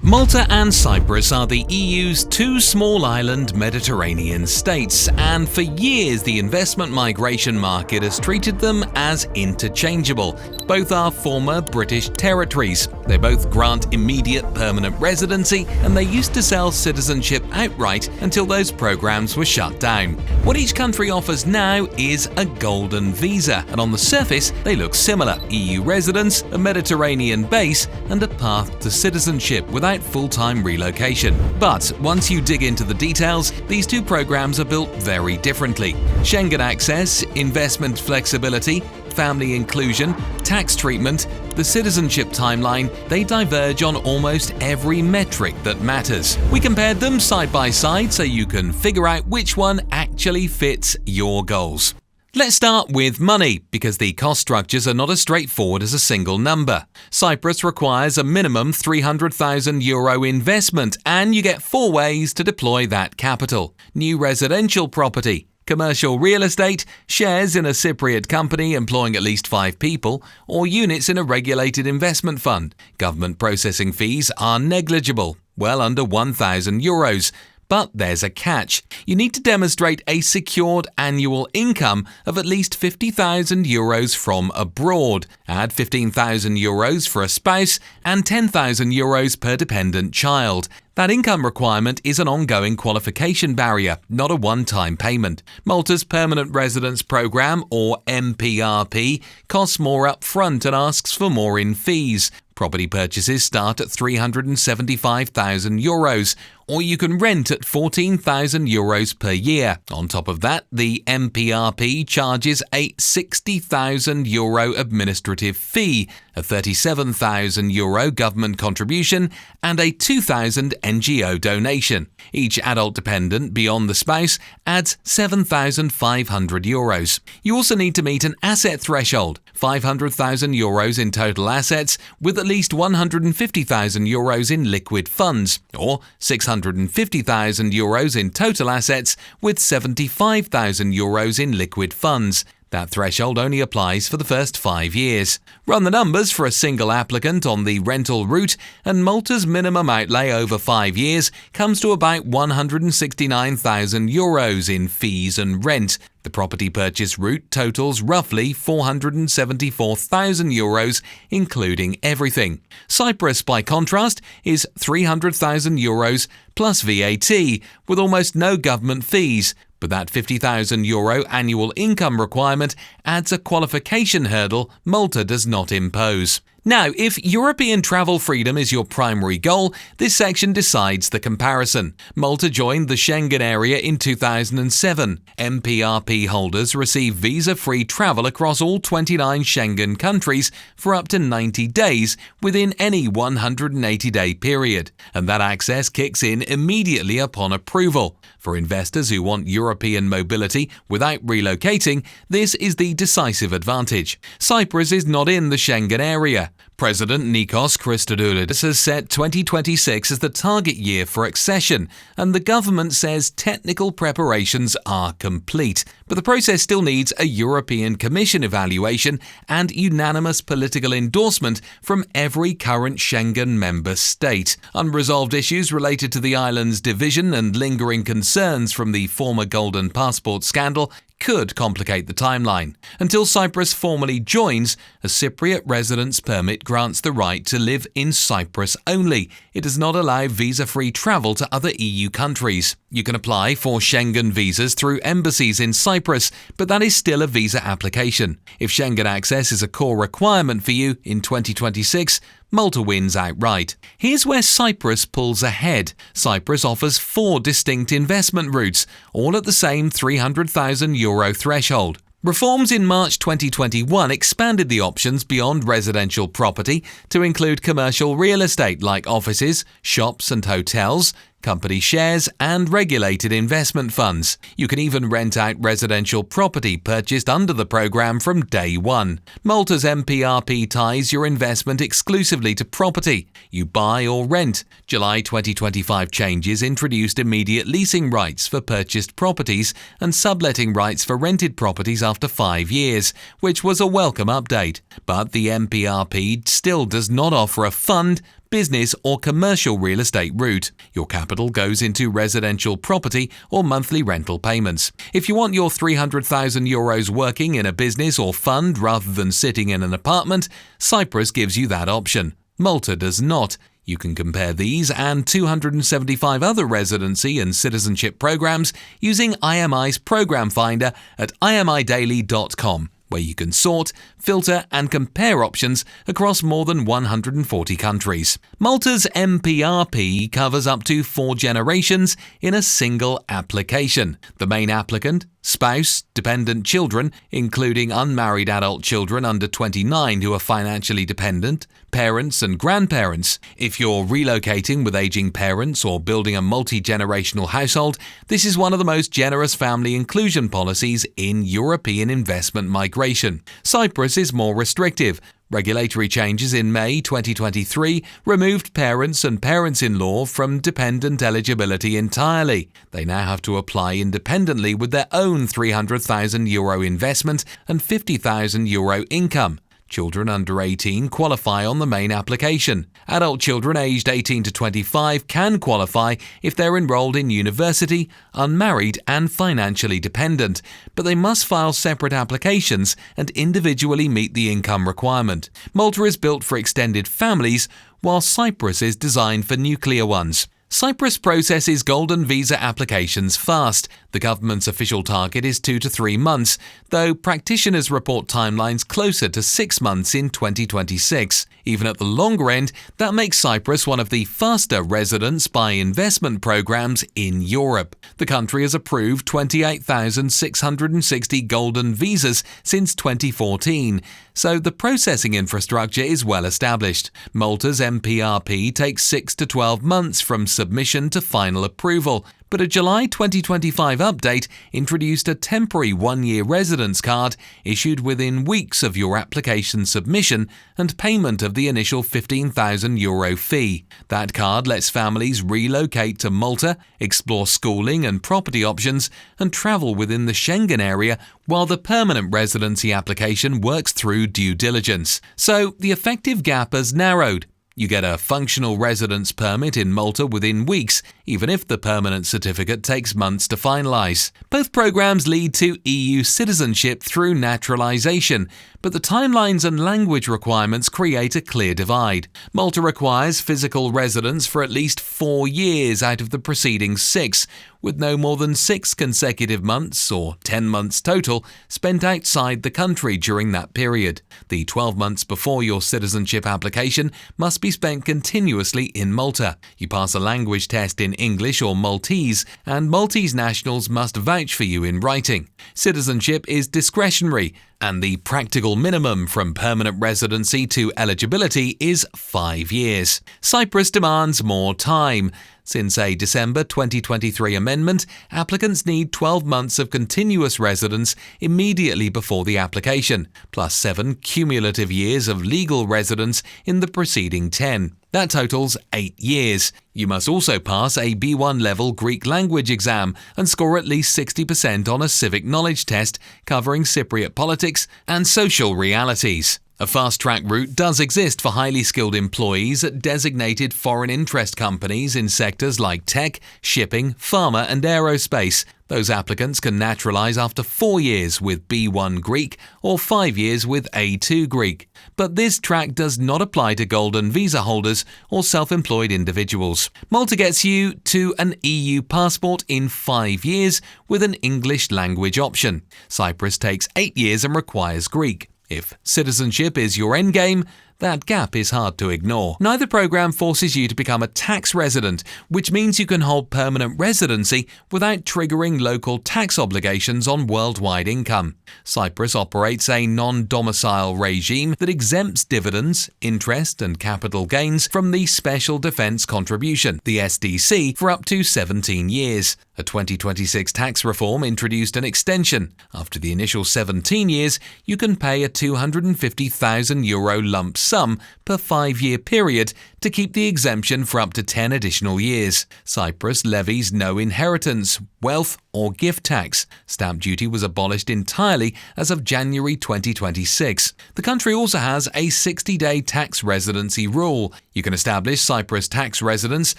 Malta and Cyprus are the EU's two small island Mediterranean states, and for years the investment migration market has treated them as interchangeable. Both are former British territories. They both grant immediate permanent residency, and they used to sell citizenship outright until those programs were shut down. What each country offers now is a golden visa, and on the surface they look similar: EU residence, a Mediterranean base, and a path to citizenship without full-time relocation. But once you dig into the details, these two programs are built very differently. Schengen access, investment flexibility, family inclusion, tax treatment, the citizenship timeline, they diverge on almost every metric that matters. We compared them side by side so you can figure out which one actually fits your goals. Let's start with money, because the cost structures are not as straightforward as a single number. Cyprus requires a minimum €300,000 investment, and you get 4 ways to deploy that capital: new residential property, commercial real estate, shares in a Cypriot company employing at least 5 people, or units in a regulated investment fund. Government processing fees are negligible, well under €1,000. But there's a catch. You need to demonstrate a secured annual income of at least €50,000 from abroad. Add €15,000 for a spouse and €10,000 per dependent child. That income requirement is an ongoing qualification barrier, not a one-time payment. Malta's Permanent Residence Programme, or MPRP, costs more up front and asks for more in fees. Property purchases start at €375,000, or you can rent at €14,000 per year. On top of that, the MPRP charges a €60,000 administrative fee, a €37,000 government contribution, and a €2,000 NGO donation. Each adult dependent beyond the spouse adds €7,500. You also need to meet an asset threshold: €500,000 in total assets, with at least €150,000 in liquid funds, or €650,000 in total assets with €75,000 in liquid funds. That threshold only applies for the first 5 years. Run the numbers for a single applicant on the rental route, and Malta's minimum outlay over 5 years comes to about €169,000 in fees and rent. The property purchase route totals roughly €474,000, including everything. Cyprus, by contrast, is €300,000 plus VAT, with almost no government fees. But that €50,000 annual income requirement adds a qualification hurdle Malta does not impose. Now, if European travel freedom is your primary goal, this section decides the comparison. Malta joined the Schengen area in 2007. MPRP holders receive visa-free travel across all 29 Schengen countries for up to 90 days within any 180-day period, and that access kicks in immediately upon approval. For investors who want European mobility without relocating, this is the decisive advantage. Cyprus is not in the Schengen area. President Nikos Christodoulidis has set 2026 as the target year for accession, and the government says technical preparations are complete. But the process still needs a European Commission evaluation and unanimous political endorsement from every current Schengen member state. Unresolved issues related to the island's division and lingering concerns from the former Golden Passport scandal could complicate the timeline. Until Cyprus formally joins, a Cypriot residence permit grants the right to live in Cyprus only. It does not allow visa-free travel to other EU countries. You can apply for Schengen visas through embassies in Cyprus, but that is still a visa application. If Schengen access is a core requirement for you in 2026, Malta wins outright. Here's where Cyprus pulls ahead. Cyprus offers 4 distinct investment routes, all at the same €300,000 threshold. Reforms in March 2021 expanded the options beyond residential property to include commercial real estate like offices, shops and hotels, company shares, and regulated investment funds. You can even rent out residential property purchased under the program from day one. Malta's MPRP ties your investment exclusively to property. You buy or rent. July 2025 changes introduced immediate leasing rights for purchased properties and subletting rights for rented properties after 5 years, which was a welcome update. But the MPRP still does not offer a fund, business or commercial real estate route. Your capital goes into residential property or monthly rental payments. If you want your €300,000 working in a business or fund rather than sitting in an apartment, Cyprus gives you that option. Malta does not. You can compare these and 275 other residency and citizenship programs using IMI's Program Finder at imidaily.com, where you can sort, filter and compare options across more than 140 countries. Malta's MPRP covers up to 4 generations in a single application. The main applicant, spouse, dependent children, including unmarried adult children under 29 who are financially dependent, parents and grandparents. If you're relocating with aging parents or building a multi-generational household, this is one of the most generous family inclusion policies in European investment migration. Cyprus is more restrictive. Regulatory changes in May 2023 removed parents and parents-in-law from dependent eligibility entirely. They now have to apply independently with their own €300,000 investment and €50,000 income. Children under 18 qualify on the main application. Adult children aged 18 to 25 can qualify if they're enrolled in university, unmarried and financially dependent, but they must file separate applications and individually meet the income requirement. Malta is built for extended families, while Cyprus is designed for nuclear ones. Cyprus processes golden visa applications fast. The government's official target is 2 to 3 months, though practitioners report timelines closer to 6 months in 2026. Even at the longer end, that makes Cyprus one of the faster residence by investment programs in Europe. The country has approved 28,660 golden visas since 2014, so the processing infrastructure is well established. Malta's MPRP takes 6 to 12 months from submission to final approval, but a July 2025 update introduced a temporary 1-year residence card issued within weeks of your application submission and payment of the initial €15,000 fee. That card lets families relocate to Malta, explore schooling and property options, and travel within the Schengen area while the permanent residency application works through due diligence. So the effective gap has narrowed. You get a functional residence permit in Malta within weeks, even if the permanent certificate takes months to finalise. Both programs lead to EU citizenship through naturalization, but the timelines and language requirements create a clear divide. Malta requires physical residence for at least 4 years out of the preceding 6, with no more than 6 consecutive months, or 10 months total, spent outside the country during that period. The 12 months before your citizenship application must be spent continuously in Malta. You pass a language test in English or Maltese, and Maltese nationals must vouch for you in writing. Citizenship is discretionary, and the practical minimum from permanent residency to eligibility is 5 years. Cyprus demands more time. Since a December 2023 amendment, applicants need 12 months of continuous residence immediately before the application, plus 7 cumulative years of legal residence in the preceding 10. That totals 8 years. You must also pass a B1 level Greek language exam and score at least 60% on a civic knowledge test covering Cypriot politics and social realities. A fast-track route does exist for highly skilled employees at designated foreign interest companies in sectors like tech, shipping, pharma and aerospace. Those applicants can naturalize after 4 years with B1 Greek or 5 years with A2 Greek. But this track does not apply to golden visa holders or self-employed individuals. Malta gets you to an EU passport in 5 years with an English language option. Cyprus takes 8 years and requires Greek. If citizenship is your endgame, that gap is hard to ignore. Neither program forces you to become a tax resident, which means you can hold permanent residency without triggering local tax obligations on worldwide income. Cyprus operates a non-domicile regime that exempts dividends, interest and capital gains from the Special Defence Contribution, the SDC, for up to 17 years. A 2026 tax reform introduced an extension. After the initial 17 years, you can pay a €250,000 lump sum per 5-year period to keep the exemption for up to 10 additional years. Cyprus levies no inheritance, wealth or gift tax. Stamp duty was abolished entirely as of January 2026. The country also has a 60-day tax residency rule. You can establish Cyprus tax residence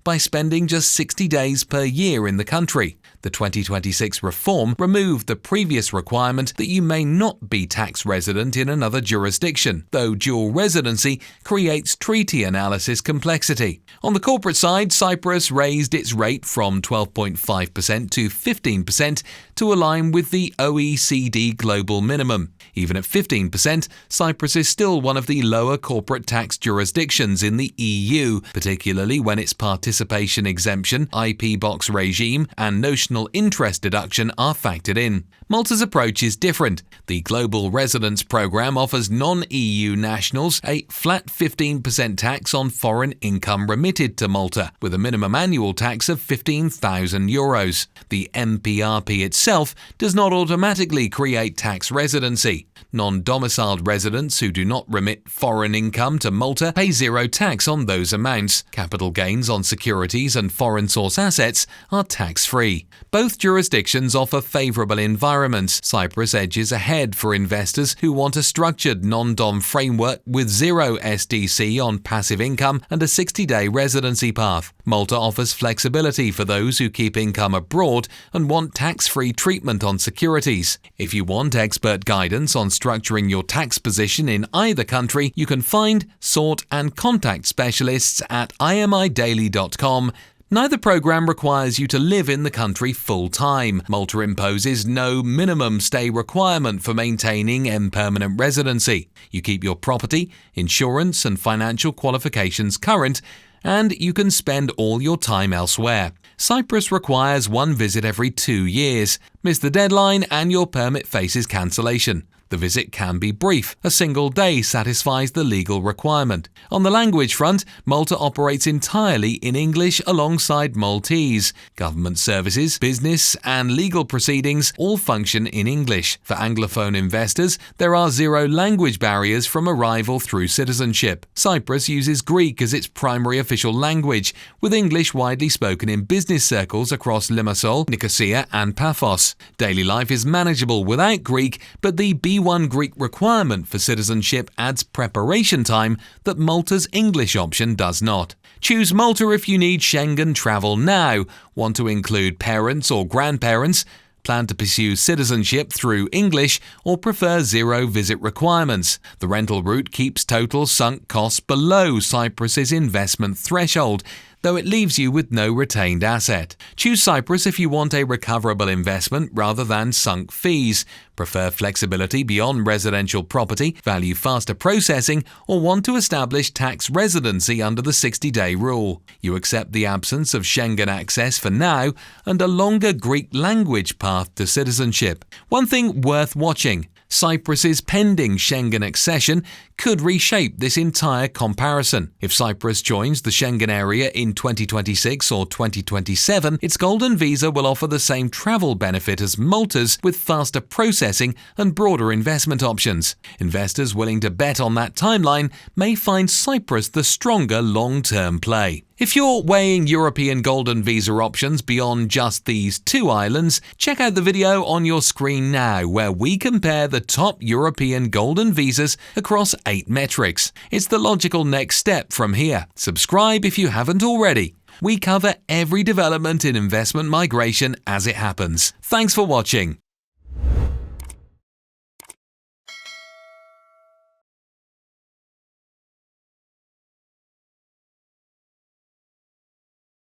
by spending just 60 days per year in the country. The 2026 reform removed the previous requirement that you may not be tax resident in another jurisdiction, though dual residency creates treaty analysis complexity. On the corporate side, Cyprus raised its rate from 12.5% to 15% to align with the OECD global minimum. Even at 15%, Cyprus is still one of the lower corporate tax jurisdictions in the EU, particularly when its participation exemption, IP box regime, and notional interest deduction are factored in. Malta's approach is different. The Global Residence Programme offers non-EU nationals a flat 15% tax on foreign income remitted to Malta, with a minimum annual tax of €15,000. The MPRP itself does not automatically create tax residency. Non-domiciled residents who do not remit foreign income to Malta pay zero tax on those amounts. Capital gains on securities and foreign source assets are tax-free. Both jurisdictions offer favourable environments. Cyprus edges ahead for investors who want a structured non-dom framework with zero SDC on passive income and a 60-day residency path. Malta offers flexibility for those who keep income abroad and want tax-free treatment on securities. If you want expert guidance on structuring your tax position in either country, you can find, sort and contact specialists at imidaily.com. Neither program requires you to live in the country full-time. Malta imposes no minimum stay requirement for maintaining permanent residency. You keep your property, insurance and financial qualifications current, and you can spend all your time elsewhere. Cyprus requires one visit every 2 years. Miss the deadline and your permit faces cancellation. The visit can be brief. A single day satisfies the legal requirement. On the language front, Malta operates entirely in English alongside Maltese. Government services, business and legal proceedings all function in English. For Anglophone investors, there are zero language barriers from arrival through citizenship. Cyprus uses Greek as its primary official language, with English widely spoken in business circles across Limassol, Nicosia and Paphos. Daily life is manageable without Greek, but the B1 Greek requirement for citizenship adds preparation time that Malta's English option does not. Choose Malta if you need Schengen travel now, want to include parents or grandparents, plan to pursue citizenship through English, or prefer zero visit requirements. The rental route keeps total sunk costs below Cyprus's investment threshold, though it leaves you with no retained asset. Choose Cyprus if you want a recoverable investment rather than sunk fees, prefer flexibility beyond residential property, value faster processing, or want to establish tax residency under the 60-day rule. You accept the absence of Schengen access for now and a longer Greek language path to citizenship. One thing worth watching: Cyprus's pending Schengen accession could reshape this entire comparison. If Cyprus joins the Schengen area in 2026 or 2027, its golden visa will offer the same travel benefit as Malta's, with faster processing and broader investment options. Investors willing to bet on that timeline may find Cyprus the stronger long-term play. If you're weighing European golden visa options beyond just these two islands, check out the video on your screen now where we compare the top European golden visas across 8 metrics. It's the logical next step from here. Subscribe if you haven't already. We cover every development in investment migration as it happens. Thanks for watching.